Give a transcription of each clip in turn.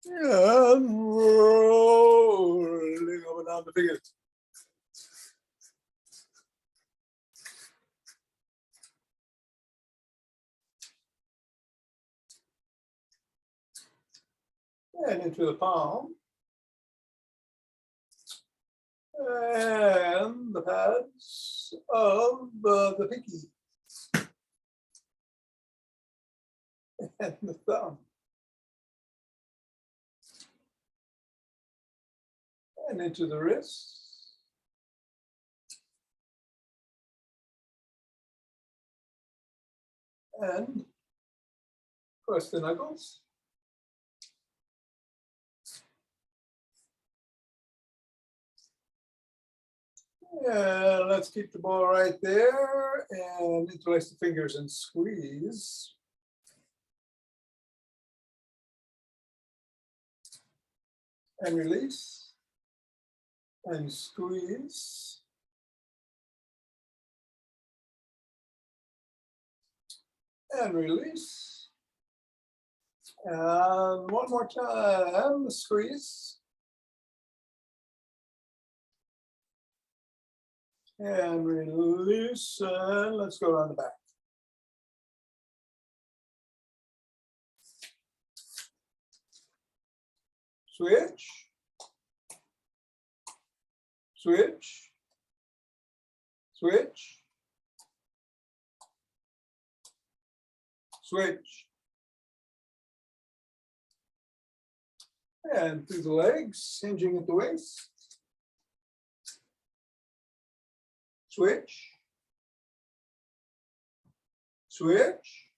And rolling over down the fingers. And into the palm. And the pads of the pinky. And the thumb. And into the wrist. And across the knuckles. And let's keep the ball right there and interlace the fingers and squeeze. And release. And squeeze. And release. And one more time, squeeze. And release, and let's go around the back. Switch. Switch. Switch. Switch. And through the legs, hinging at the waist. Switch. Switch.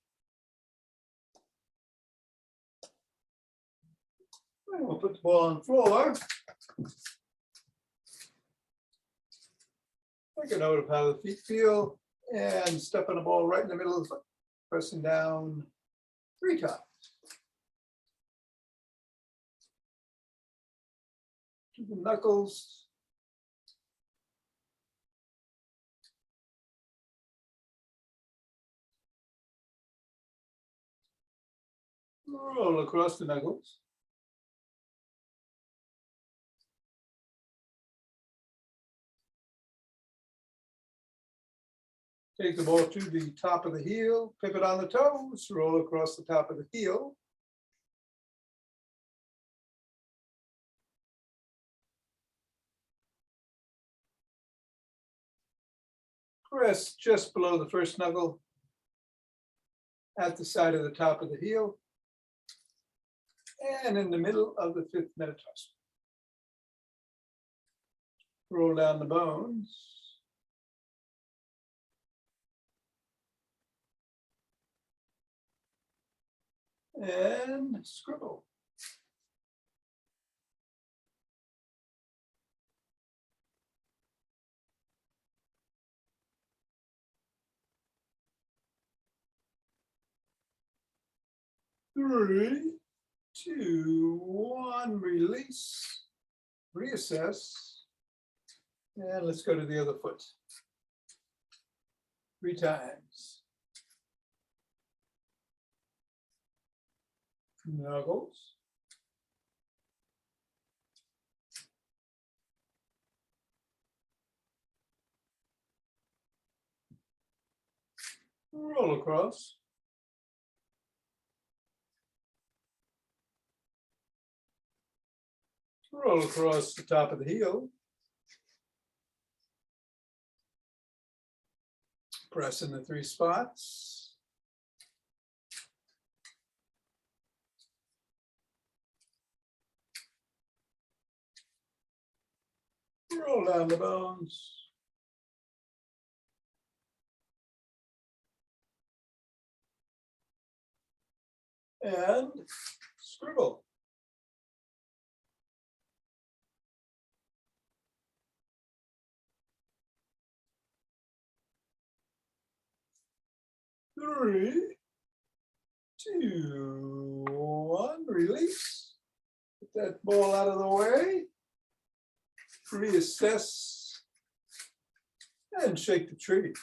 And we'll put the ball on the floor. Take a note of how the feet feel and step on the ball right in the middle of the foot, pressing down 3 times. To the knuckles. Roll across the knuckles. Take the ball to the top of the heel, pivot on the toes, roll across the top of the heel. Press just below the first knuckle at the side of the top of the heel and in the middle of the 5th metatarsal. Roll down the bones. And scribble. Three, two, one, release, reassess, and let's go to the other foot. 3 times. Knuckles. Roll across. Roll across the top of the heel. Press in the 3 spots. Roll down the bones. And scribble. Three, two, one, release. Get that ball out of the way. Reassess and shake the tree.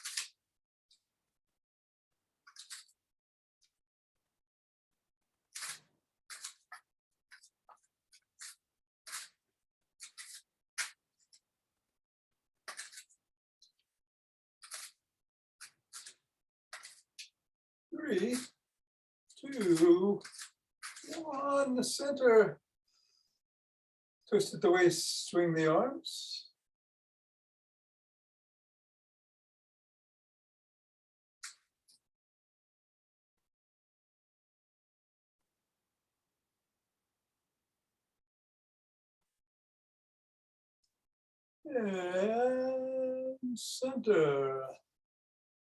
3, 2, 1, the center. Twist at the waist, swing the arms. And center.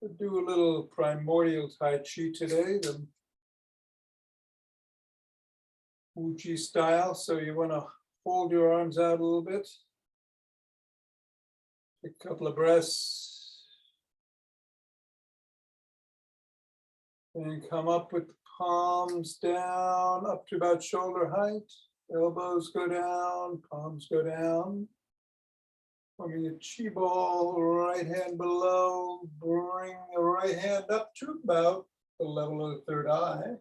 We'll do a little primordial Tai Chi today, the Uchi style. So you want to hold your arms out a little bit. Take a couple of breaths. And come up with the palms down, up to about shoulder height. Elbows go down, palms go down. Forming a chi ball, right hand below. Bring the right hand up to about the level of the third eye.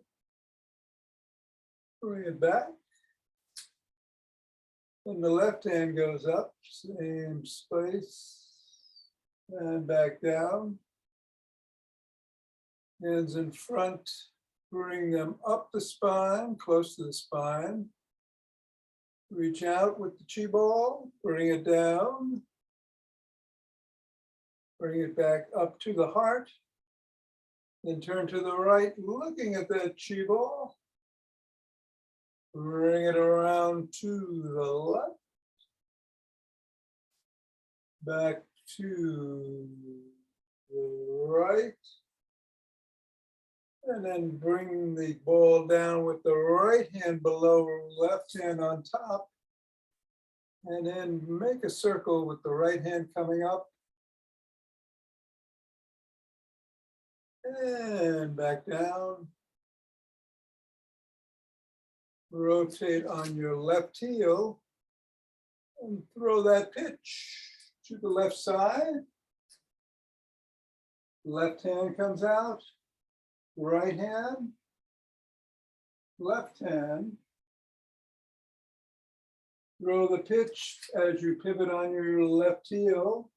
Bring it back. Then the left hand goes up, same space. And back down. Hands in front, bring them up the spine, close to the spine. Reach out with the chi ball, bring it down. Bring it back up to the heart. Then turn to the right, looking at that chi ball. Bring it around to the left. Back to the right. And then bring the ball down with the right hand below, left hand on top. And then make a circle with the right hand coming up. And back down. Rotate on your left heel. And throw that pitch to the left side. Left hand comes out. Right hand, left hand. Throw the pitch as you pivot on your left heel.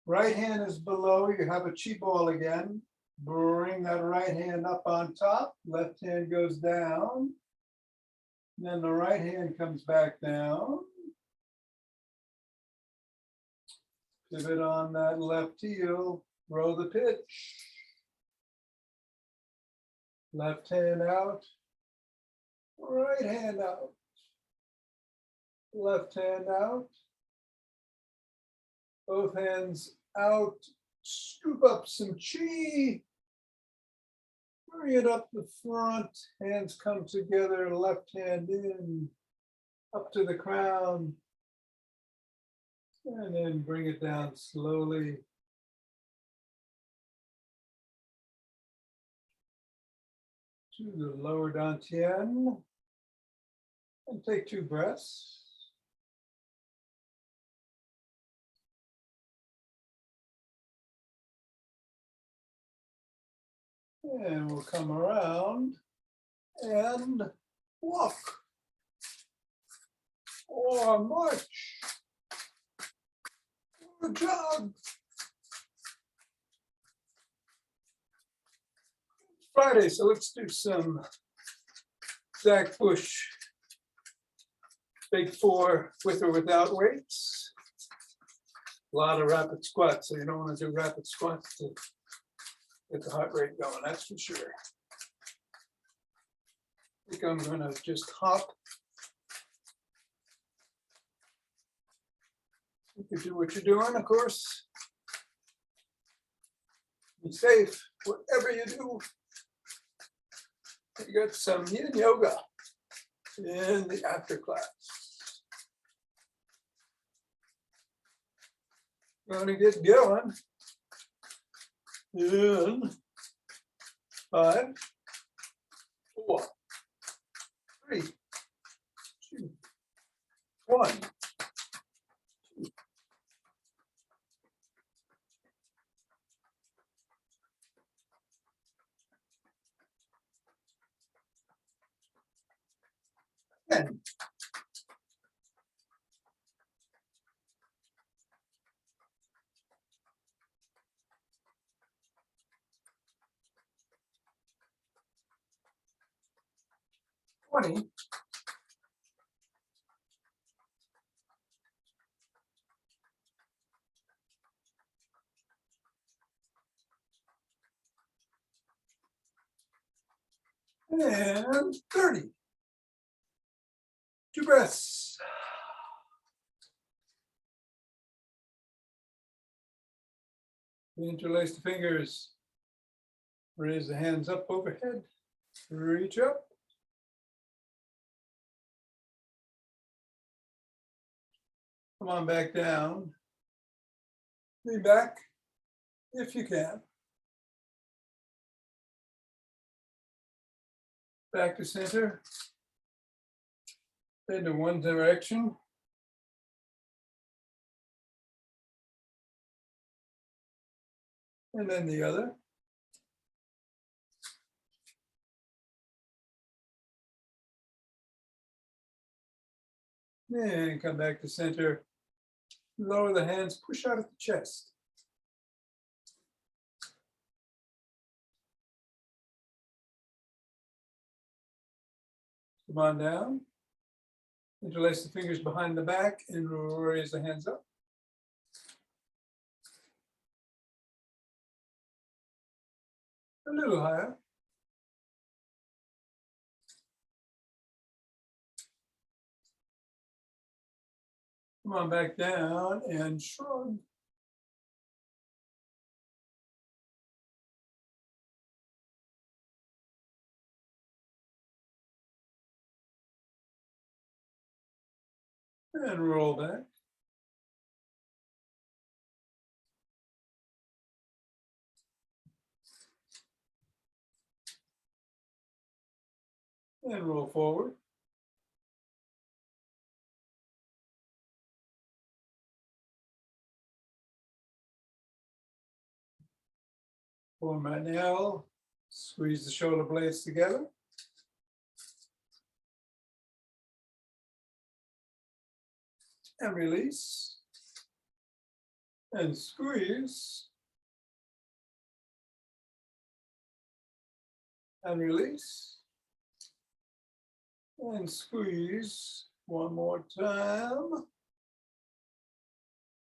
Right hand is below, you have a chi ball again. Bring that right hand up on top, left hand goes down. Then the right hand comes back down. Pivot on that left heel, throw the pitch. Left hand out, right hand out, left hand out, both hands out, scoop up some chi, bring it up the front, hands come together, left hand in, up to the crown, and then bring it down slowly. To the lower dantian, and take 2 breaths. And we'll come around and walk or march or jog. Friday, so let's do some Zach Bush big 4 with or without weights. A lot of rapid squats, so you don't want to do rapid squats to get the heart rate going, that's for sure. I think I'm going to just hop. You can do what you're doing, of course. Be safe, whatever you do. You got some yin yoga in the after class. Gonna get going in 5, 4, 3, 2, 1. And 20. And 30. 2 breaths. Interlace the fingers. Raise the hands up overhead. Reach up. Come on back down. Lean back if you can. Back to center. Bend in one direction. And then the other. And come back to center. Lower the hands, push out at the chest. Come on down. Interlace the fingers behind the back and raise the hands up. A little higher. Come on back down and shrug. And roll back. And roll forward. Form an L. Squeeze the shoulder blades together. And release. And squeeze. And release. And squeeze one more time.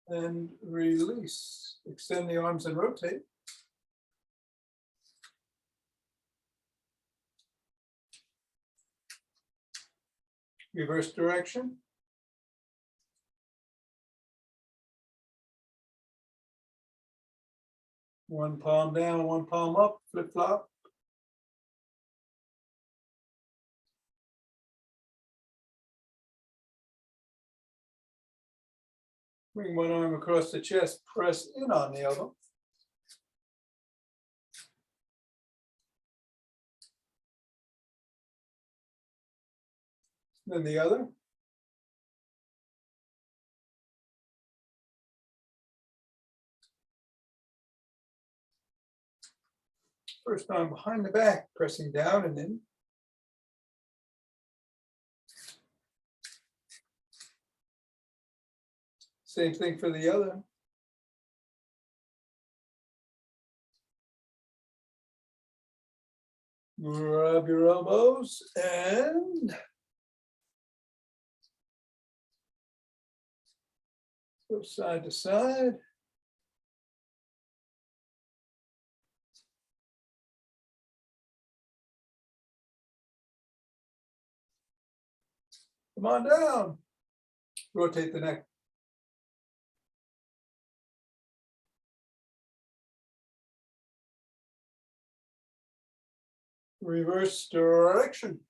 And release. Extend the arms and rotate. Reverse direction. One palm down, one palm up, flip flop. Bring one arm across the chest, press in on the elbow. Then the other. First arm behind the back, pressing down and in. Same thing for the other. Grab your elbows and go side to side. Come on down. Rotate the neck. Reverse direction.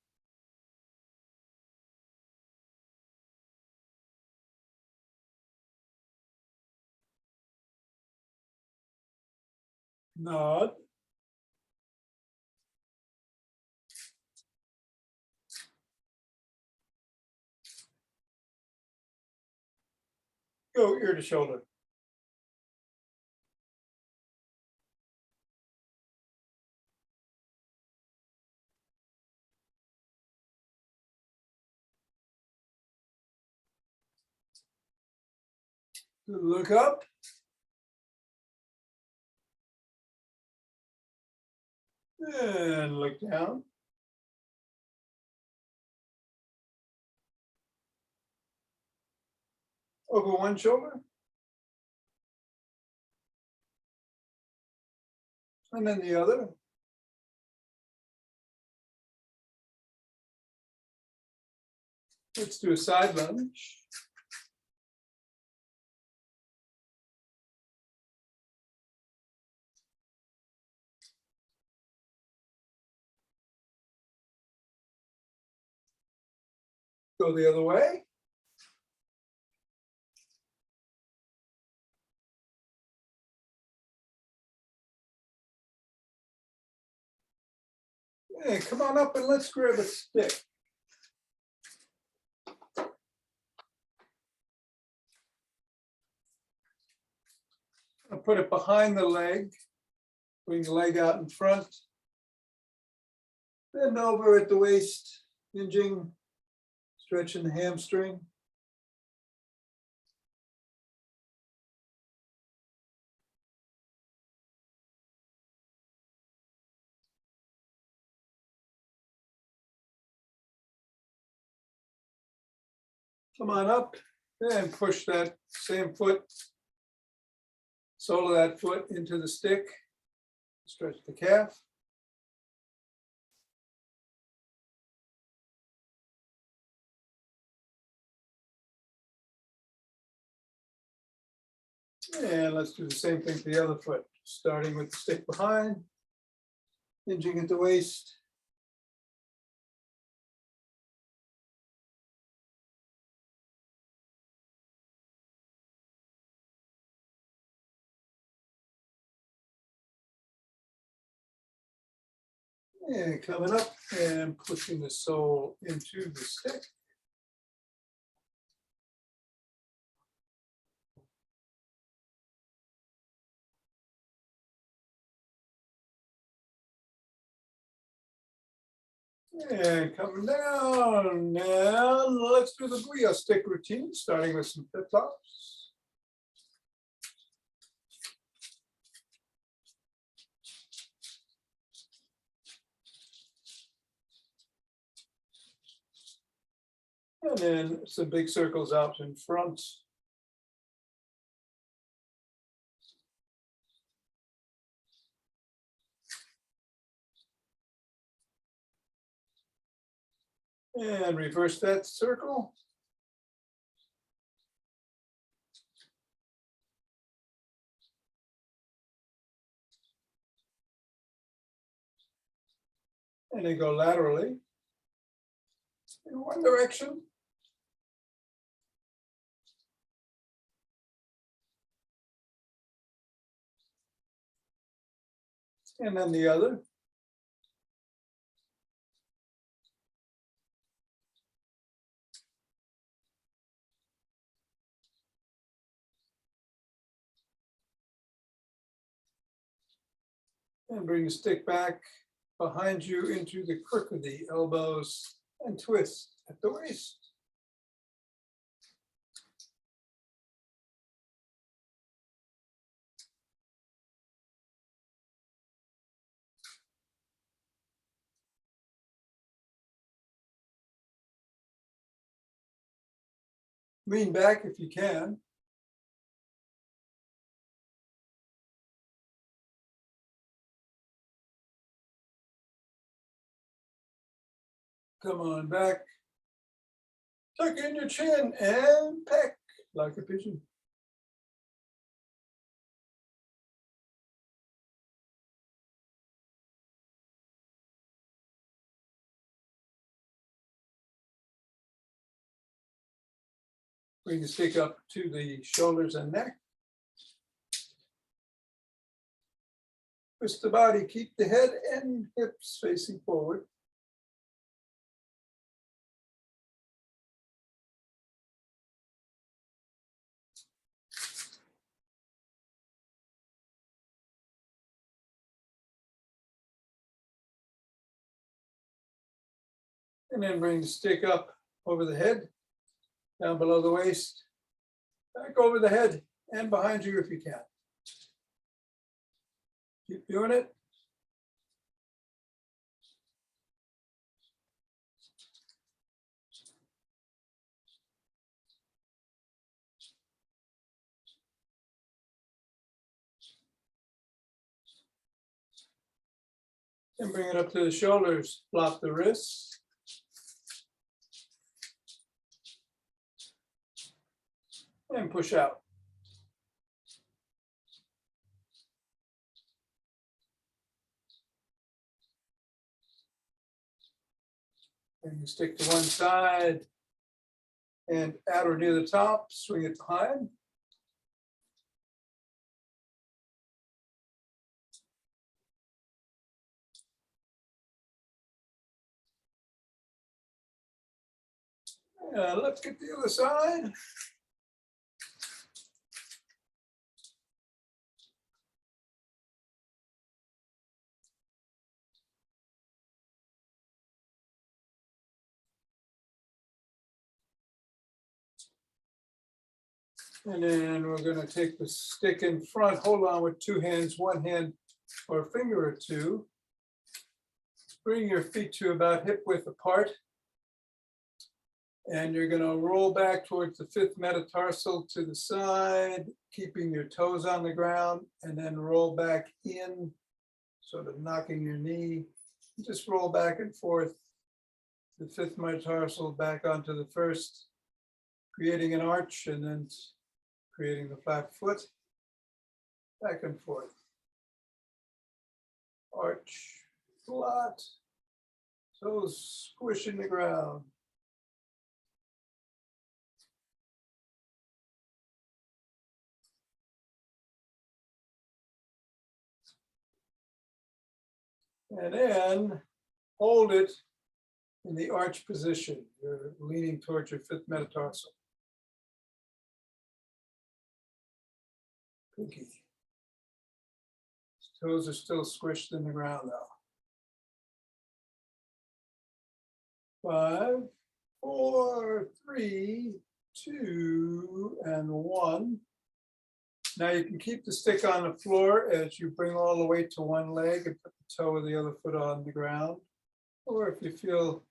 Nod. Go ear to shoulder. Look up. And look down. over one shoulder. And then the other. Let's do a side lunge. Go the other way. Hey, come on up and let's grab a stick. I'll put it behind the leg. Bring the leg out in front. Bend over at the waist, hinging, stretching the hamstring. Come on up and push that same foot, sole of that foot into the stick. Stretch the calf. And let's do the same thing for the other foot, starting with the stick behind, hinging at the waist. And coming up and pushing the sole into the stick. And coming down. Now let's do the Booyah stick routine, starting with some flip-flops. And then some big circles out in front. And reverse that circle. And then go laterally in one direction. And then the other. And bring the stick back behind you into the crook of the elbows and twist at the waist. Lean back if you can. Come on back. Tuck in your chin and peck like a pigeon. Bring the stick up to the shoulders and neck. Twist the body, keep the head and hips facing forward. And then bring the stick up over the head, down below the waist, back over the head and behind you if you can. Keep doing it. And bring it up to the shoulders, flop the wrists. And push out. And you stick to one side and at or near the top, swing it behind. Let's get the other side. And then we're going to take the stick in front, hold on with two hands, one hand or a finger or two. Bring your feet to about hip width apart. And you're going to roll back towards the fifth metatarsal to the side, keeping your toes on the ground, and then roll back in, sort of knocking your knee. Just roll back and forth, the fifth metatarsal back onto the first, creating an arch, and then creating the flat foot, back and forth. Arch, flat, toes squishing the ground. And then hold it in the arch position. You're leaning towards your fifth metatarsal. Pinky. Toes are still squished in the ground now. 5, 4, 3, 2, and 1. Now you can keep the stick on the floor as you bring all the weight to one leg and put the toe of the other foot on the ground. Or if you feel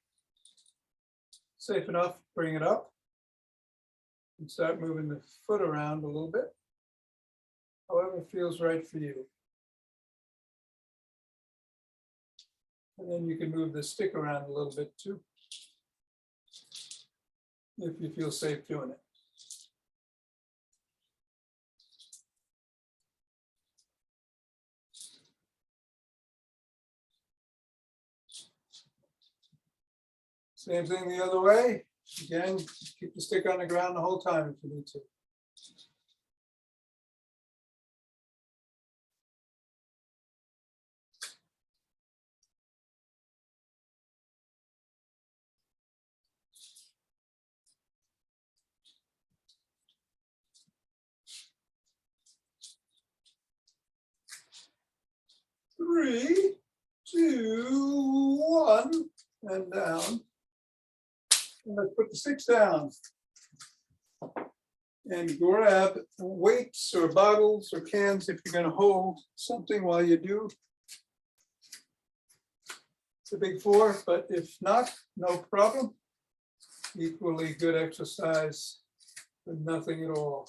safe enough, bring it up and start moving the foot around a little bit. However feels right for you. And then you can move the stick around a little bit too, if you feel safe doing it. Same thing the other way. Again, keep the stick on the ground the whole time if you need to. Three, 2, 1, and down. And let's put the sticks down. And grab weights or bottles or cans if you're going to hold something while you do. It's a big 4, but if not, no problem. Equally good exercise with nothing at all.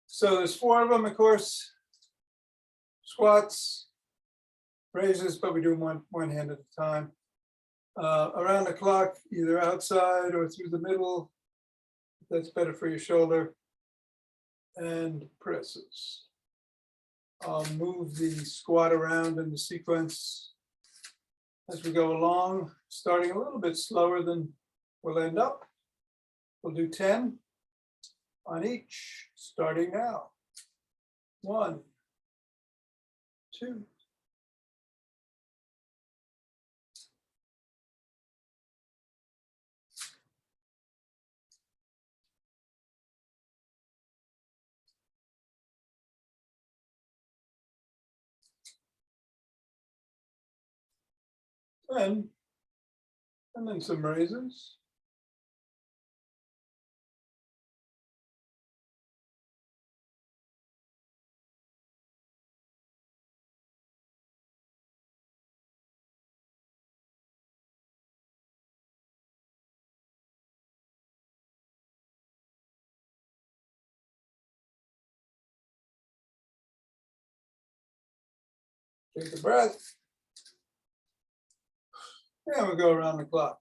So there's 4 of them, of course. Squats, raises, but we do them one hand at a time. Around the clock, either outside or through the middle. That's better for your shoulder. And presses. I'll move the squat around in the sequence as we go along, starting a little bit slower than we'll end up. We'll do 10 on each, starting now. 1, 2, 10, and then some raises. Take a breath. And we'll go around the clock.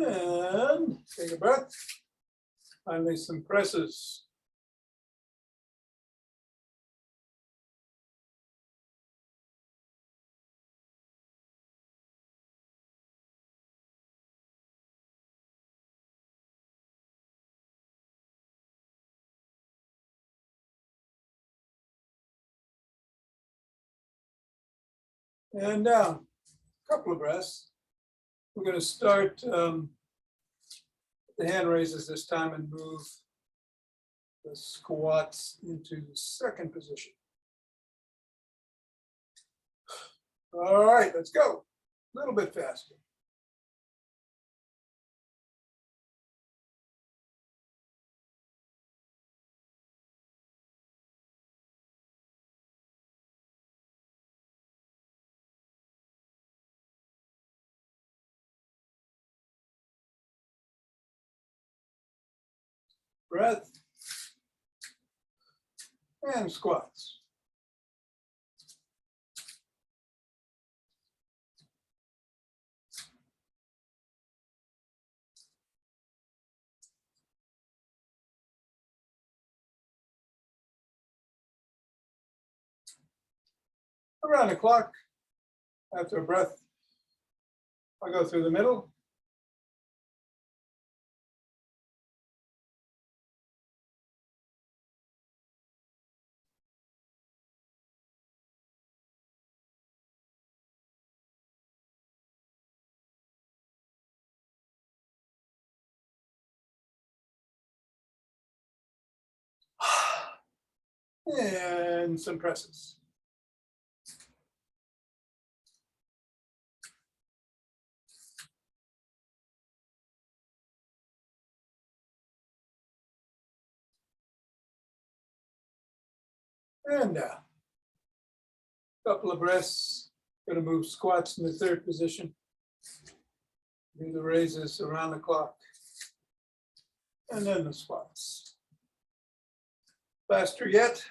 And take a breath. Finally, some presses. And down. A couple of breaths. We're going to start the hand raises this time and move the squats into the second position. All right, let's go. A little bit faster. Breath. And squats. Around the clock. After a breath, I'll go through the middle. And some presses. And down. Couple of breaths. Going to move squats in the third position. Do the raises around the clock. And then the squats. Faster yet.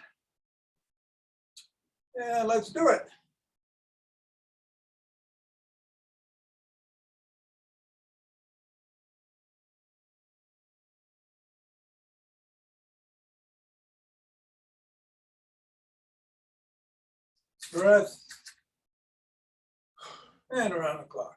And let's do it. Breath. And around the clock.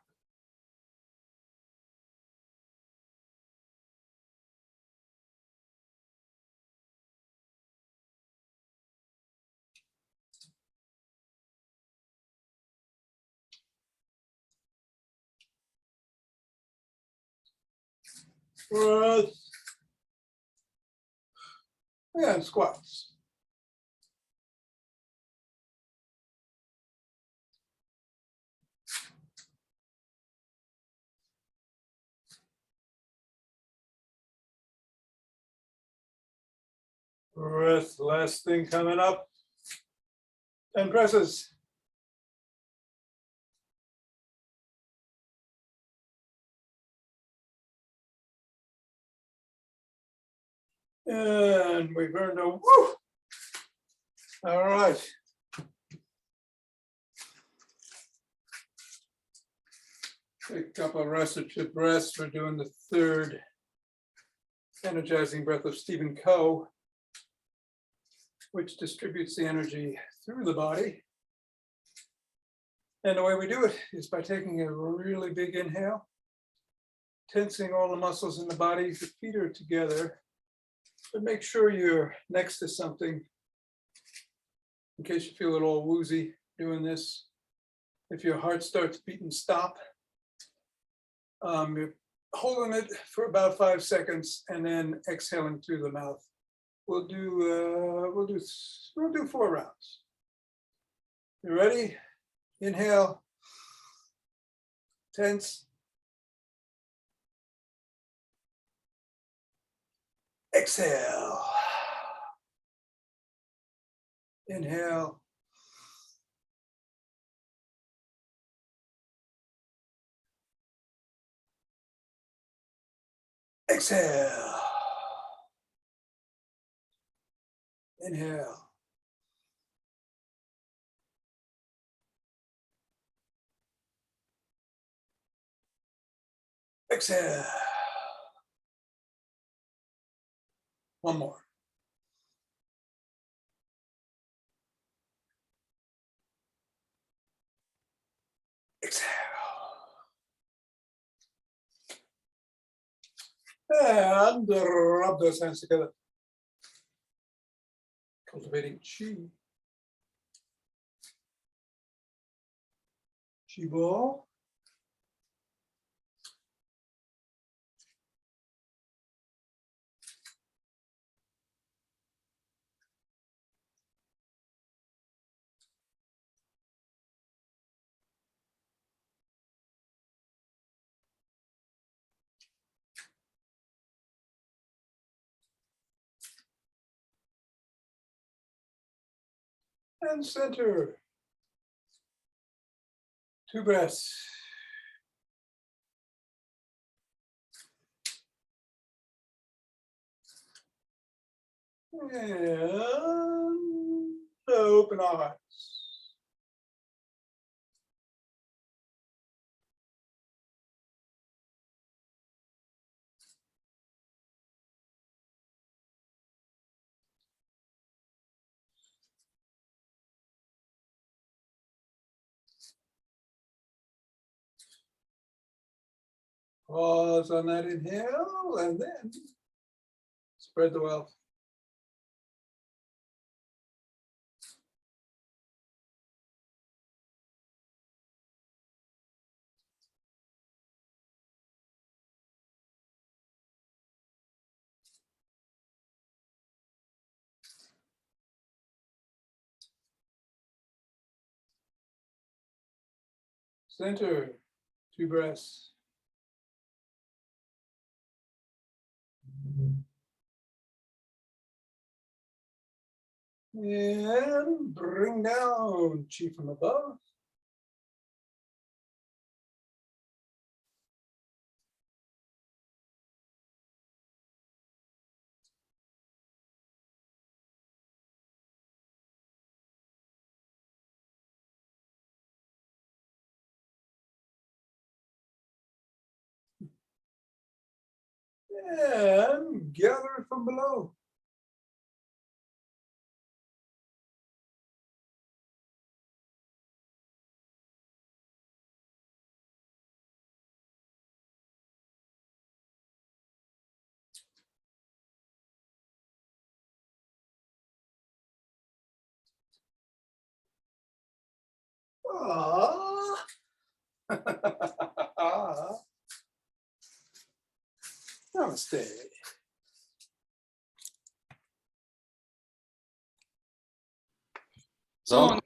Breath. And squats. Breath, last thing coming up. 10 presses. And we've earned a woo. All right. Take a couple of restorative breaths. We're doing the third energizing breath of Stephen Coe, which distributes the energy through the body. And the way we do it is by taking a really big inhale, tensing all the muscles in the body. The feet are together, but make sure you're next to something in case you feel it all woozy doing this. If your heart starts beating, stop. You're holding it for about 5 seconds and then exhaling through the mouth. We'll do 4 rounds. You ready? Inhale, tense, Exhale. Inhale. Exhale. Inhale. Exhale. One more. Exhale. And rub those hands together. Cultivating chi. Chi ball. And center. 2 breaths. And open eyes. Pause on that inhale and then spread the wealth. Center, 2 breaths. And bring down chi from above. And gather it from below. Ah. Namaste. So,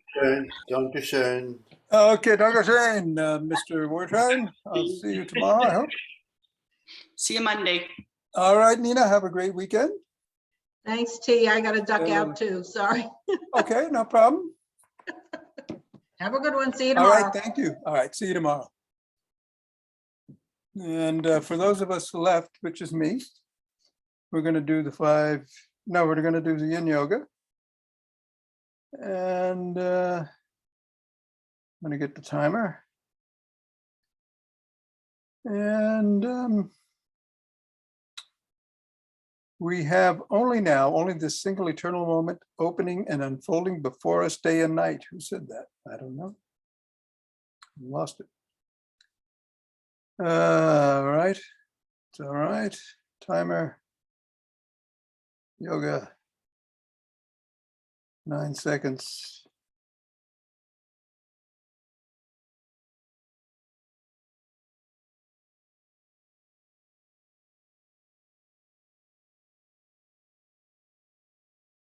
Dankeschön. Okay, Dankeschön, Mr. Wertheim. I'll see you tomorrow, I hope. See you Monday. All right, Nina, have a great weekend. Thanks, T. I got to duck out too. Sorry. Okay, no problem. Have a good one. See you All tomorrow. right, thank you. All right, see you tomorrow. And for those of us left, which is me, we're going to do the 5. No, we're going to do the yin yoga. And I'm going to get the timer. And we have only this single eternal moment opening and unfolding before us day and night. Who said that? I don't know. Lost it. All right. It's all right. Timer. Yoga. 9 seconds.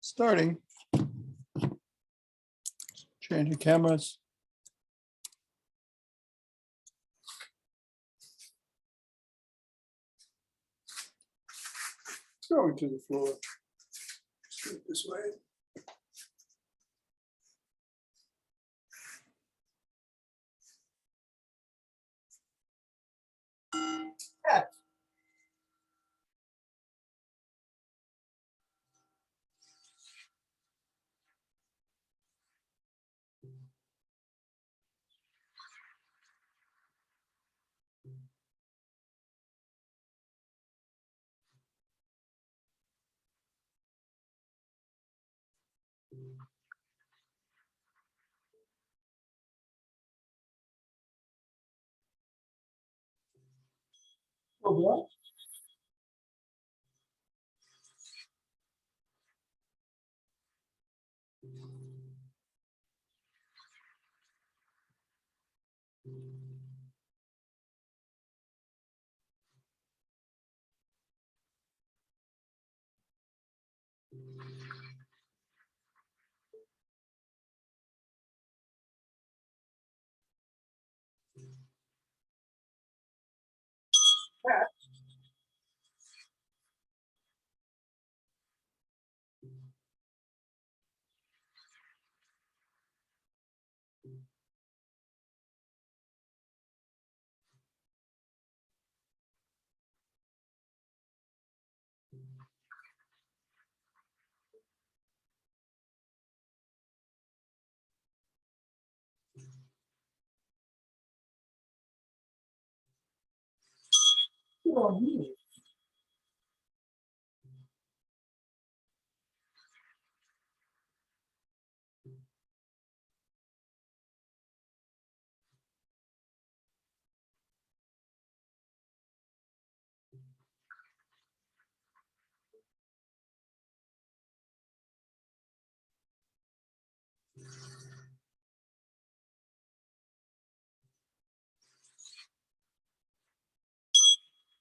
Starting. Changing cameras. going to the floor. Let's do it this way.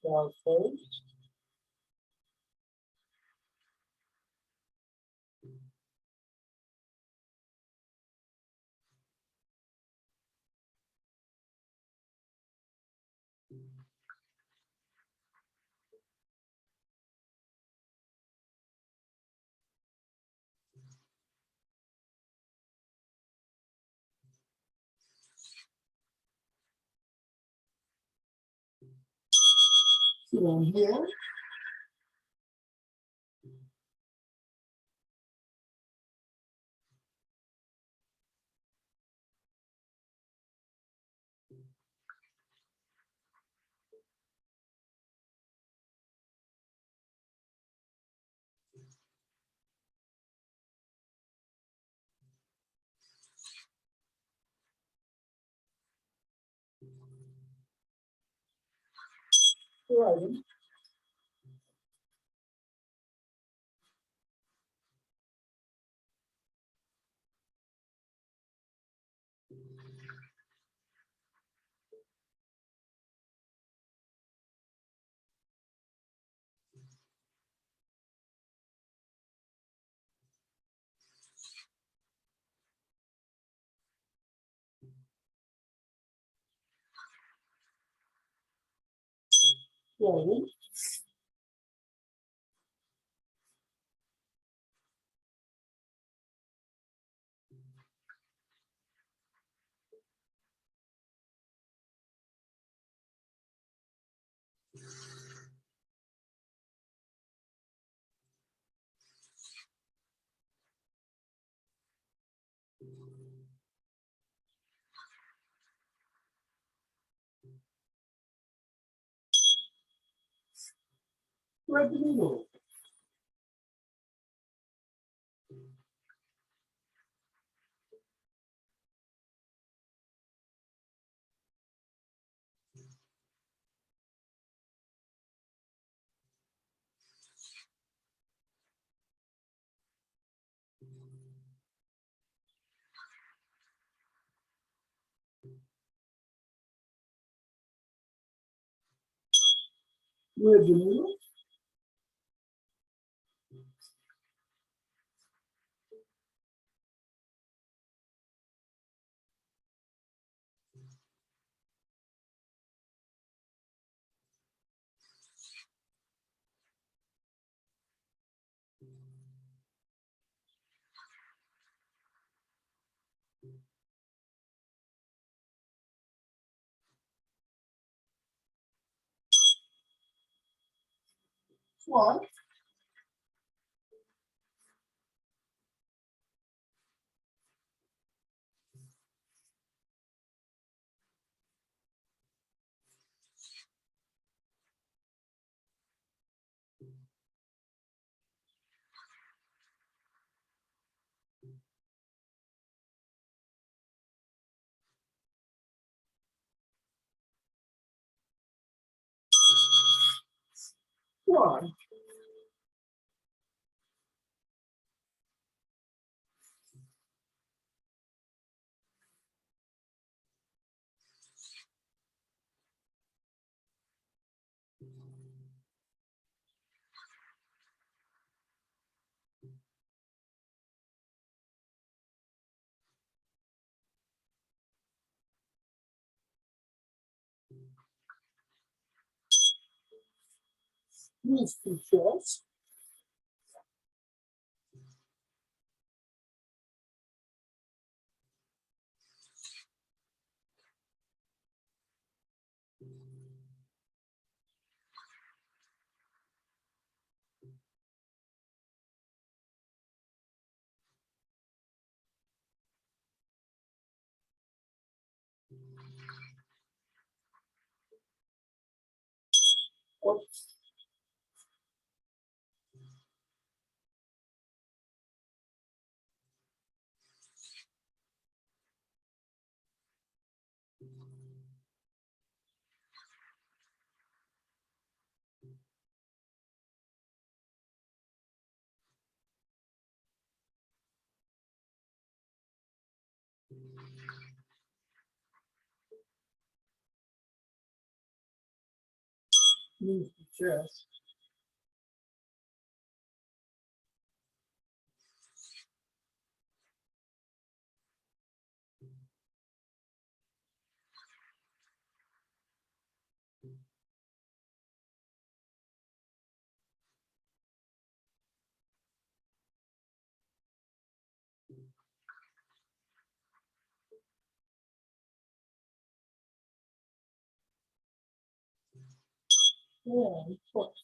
Oh, first. Sit on here. Right. Right. Thread the needle. Thread the needle. One. One. Knees to chest. Oops. Knees to chest. And twist.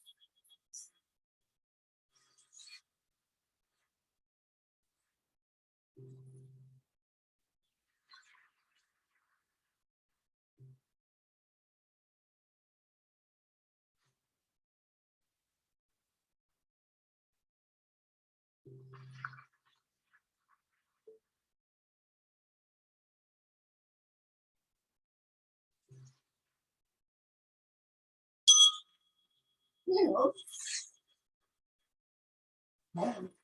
Yes. One.